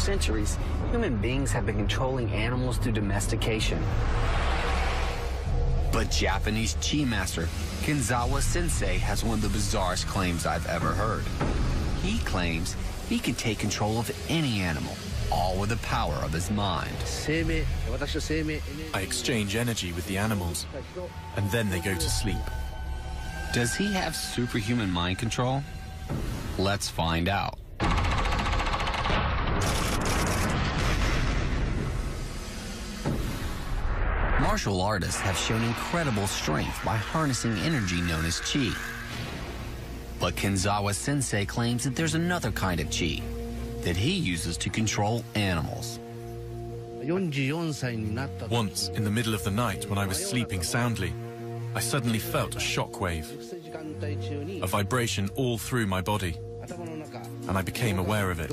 centuries, human beings have been controlling animals through domestication. But Japanese chi master Kanzawa Sensei has one of the bizarrest claims I've ever heard. He claims he can take control of any animal, all with the power of his mind. I exchange energy with the animals, and then they go to sleep. Does he have superhuman mind control? Let's find out. Martial artists have shown incredible strength by harnessing energy known as chi. But Kanzawa Sensei claims that there's another kind of chi that he uses to control animals. Once, in the middle of the night when I was sleeping soundly, I suddenly felt a shock wave, a vibration all through my body, and I became aware of it.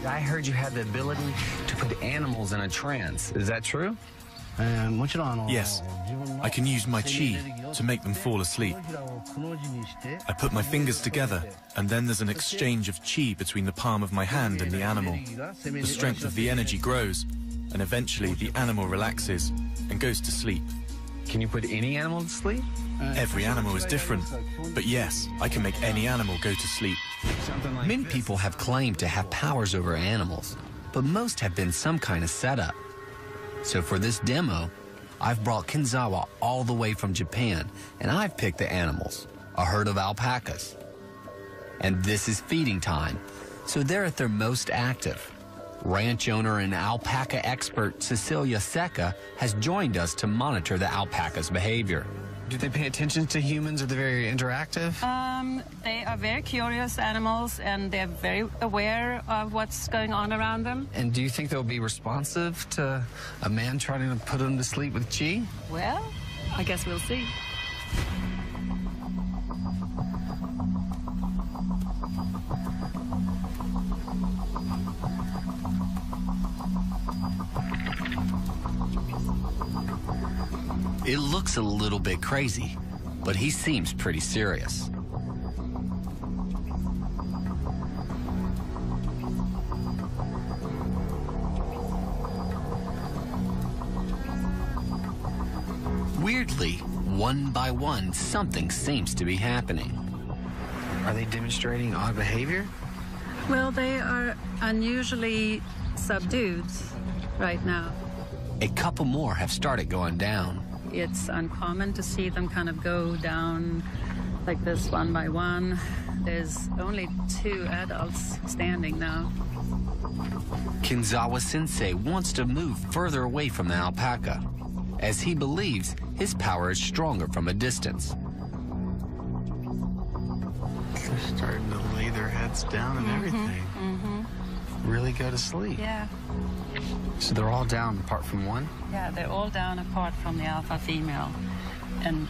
I heard you had the ability to put animals in a trance. Is that true? Yes, I can use my chi to make them fall asleep. I put my fingers together, and then there's an exchange of chi between the palm of my hand and the animal. The strength of the energy grows, and eventually the animal relaxes and goes to sleep. Can you put any animal to sleep? Every animal is different, but yes, I can make any animal go to sleep. Many people have claimed to have powers over animals, but most have been some kind of setup. So for this demo, I've brought Kanzawa all the way from Japan, and I've picked the animals, a herd of alpacas. And this is feeding time, so they're at their most active. Ranch owner and alpaca expert Cecilia Seca has joined us to monitor the alpaca's behavior. Do they pay attention to humans? Are they very interactive? They are very curious animals, and they're very aware of what's going on around them. And do you think they'll be responsive to a man trying to put them to sleep with chi? Well, I guess we'll see. It looks a little bit crazy, but he seems pretty serious. Weirdly, one by one, something seems to be happening. Are they demonstrating odd behavior? Well, they are unusually subdued right now. A couple more have started going down. It's uncommon to see them kind of go down like this one by one. There's only 2 adults standing now. Kanzawa Sensei wants to move further away from the alpaca, as he believes his power is stronger from a distance. They're starting to lay their heads down and everything. Really go to sleep. Yeah. So they're all down apart from one? Yeah, they're all down apart from the alpha female. And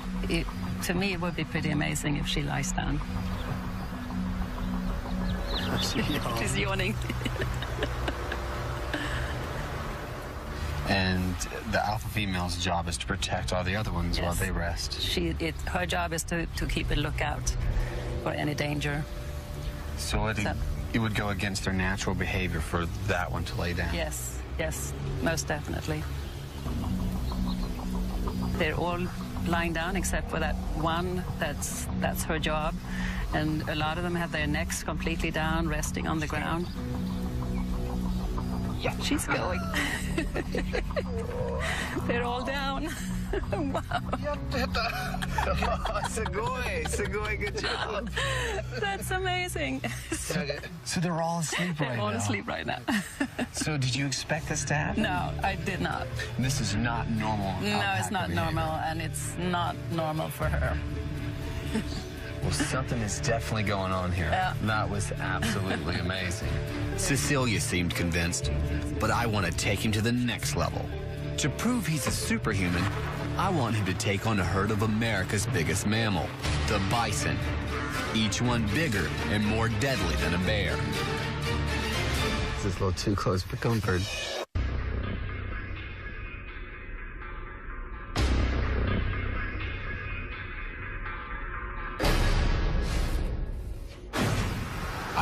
to me, it would be pretty amazing if she lies down. She's yawning. And the alpha female's job is to protect all the other ones while they rest. Her job is to keep a lookout for any danger. So it would go against their natural behavior for that one to lay down? Yes, yes, most definitely. They're all lying down except for that one. That's her job. And a lot of them have their necks completely down, resting on the ground. Yeah, she's going. They're all down. Wow. Sugoi, good job. That's amazing. So they're all asleep right now? They're all asleep right now. So did you expect this to happen? No, I did not. This is not normal. No, it's not normal, and it's not normal for her. Well, something is definitely going on here. Yeah. That was absolutely amazing. Cecilia seemed convinced, but I want to take him to the next level. To prove he's a superhuman, I want him to take on a herd of America's biggest mammal, the bison. Each one bigger and more deadly than a bear. This is a little too close for comfort.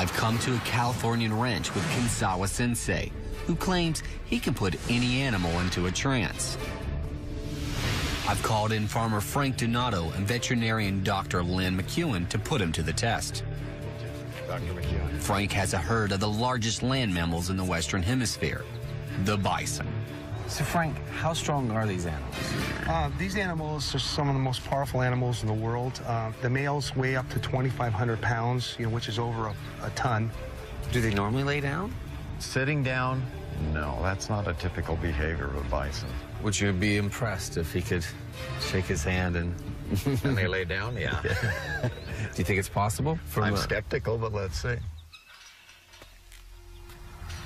I've come to a Californian ranch with Kanzawa Sensei, who claims he can put any animal into a trance. I've called in farmer Frank Donato and veterinarian Dr. Lynn McEwen to put him to the test. Dr. McEwen. Frank has a herd of the largest land mammals in the Western Hemisphere, the bison. So, Frank, how strong are these animals? These animals are some of the most powerful animals in the world. The males weigh up to 2,500 pounds, which is over a ton. Do they normally lay down? Sitting down? No, that's not a typical behavior of a bison. Would you be impressed if he could shake his hand and... And they lay down? Yeah. Do you think it's possible? I'm skeptical, but let's see.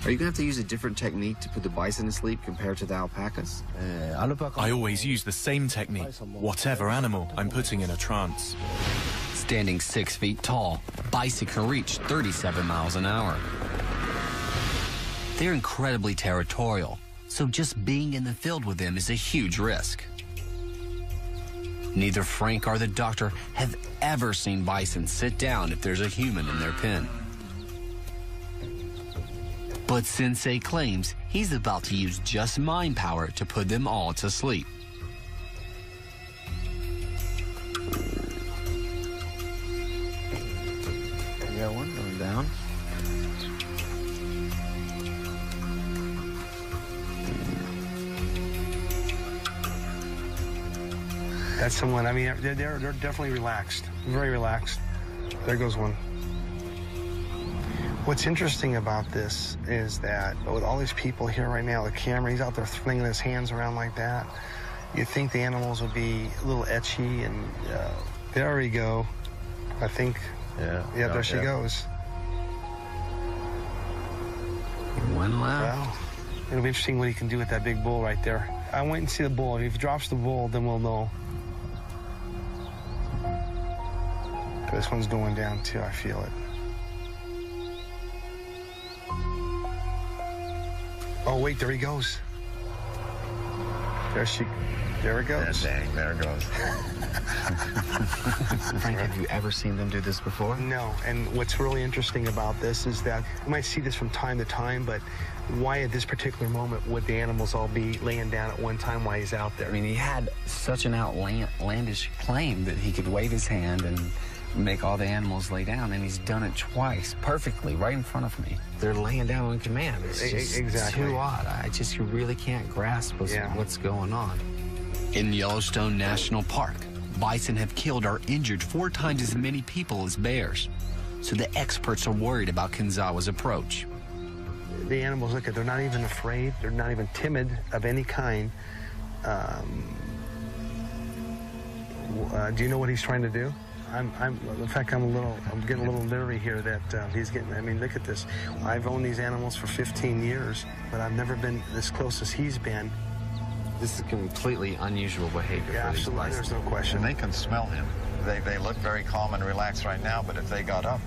Are you going to have to use a different technique to put the bison to sleep compared to the alpacas? I always use the same technique, whatever animal I'm putting in a trance. Standing 6 feet tall, bison can reach 37 miles an hour. They're incredibly territorial, so just being in the field with them is a huge risk. Neither Frank or the doctor have ever seen bison sit down if there's a human in their pen. But Sensei claims he's about to use just mind power to put them all to sleep. You got one going down. That's someone, I mean, they're definitely relaxed, very relaxed. There goes one. What's interesting about this is that with all these people here right now, the camera, he's out there flinging his hands around like that. You'd think the animals would be a little etchy, and there we go. I think, yeah, there she goes. One left. Well, it'll be interesting what he can do with that big bull right there. I wait and see the bull. If he drops the bull, then we'll know. This one's going down too, I feel it. Oh, wait, there he goes. There it goes. Yeah, dang, there it goes. Frank, have you ever seen them do this before? No, and what's really interesting about this is that you might see this from time to time, but why at this particular moment would the animals all be laying down at one time while he's out there? I mean, he had such an outlandish claim that he could wave his hand and make all the animals lay down, and he's done it twice perfectly right in front of me. They're laying down on command. It's just exactly too odd. You really can't grasp what's going on. In Yellowstone National Park, bison have killed or injured 4 times as many people as bears. So the experts are worried about Kanzawa's approach. The animals, look at, they're not even afraid. They're not even timid of any kind. Do you know what he's trying to do? In fact, I'm getting a little leery here that he's getting. I mean, look at this. I've owned these animals for 15 years, but I've never been this close as he's been. This is completely unusual behavior. Yeah, for these absolutely. bison. There's no question. And they can smell him. They look very calm and relaxed right now, but if they got up,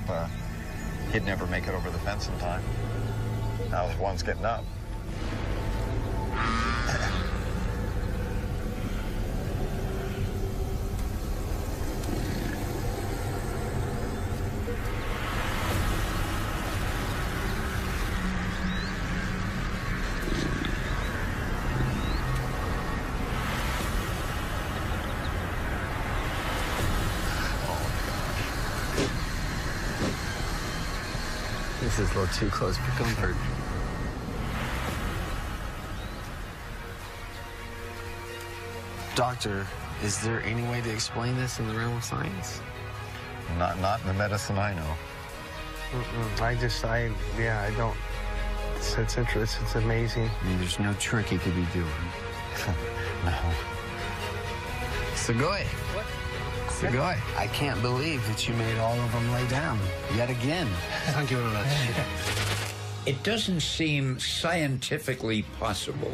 he'd never make it over the fence in time. Now one's getting up. This is a little too close for comfort. Doctor, is there any way to explain this in the realm of science? Not in the medicine I know. I don't. It's interesting. It's amazing. I mean, there's no trick he could be doing. No. Sugoi. What? Sugoi. I can't believe that you made all of them lay down yet again. Thank you very much. It doesn't seem scientifically possible.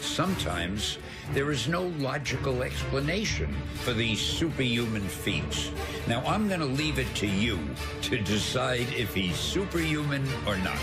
Sometimes there is no logical explanation for these superhuman feats. Now, I'm going to leave it to you to decide if he's superhuman or not.